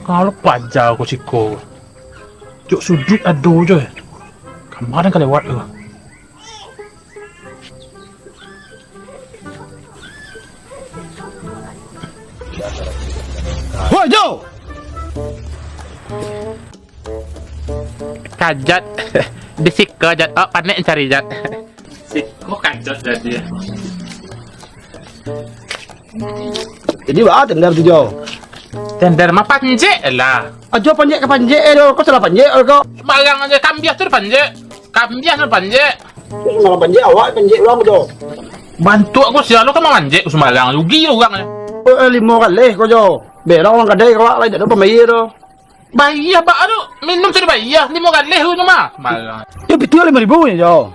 Kalau pajak aku siko. Cuk sudut aduh je. Kemarin kan lewat tu. Woi Jo, Kajat. Disiko jat. Oh panek cari jat. Siko kajat jadi. jadi apa tender tu Jo? Tender mah panjek lah. Ajo panjek ke panjek Jo, kau salah panjek kau. Malang aja kambiah tu panjek. Kambiah tu panjek. Malah panjek awak panjek ulang Jo. Bantu aku selalu kan manjek ke Semalang. Rugi orang. 5 kali kau Jo. Bela orang kedai kau lain tak ada pembayar tu. Bayar pak tu. Minum sudah bayar. 5 kali tu mah. Malang. Jo betul 5.000 ni Jo.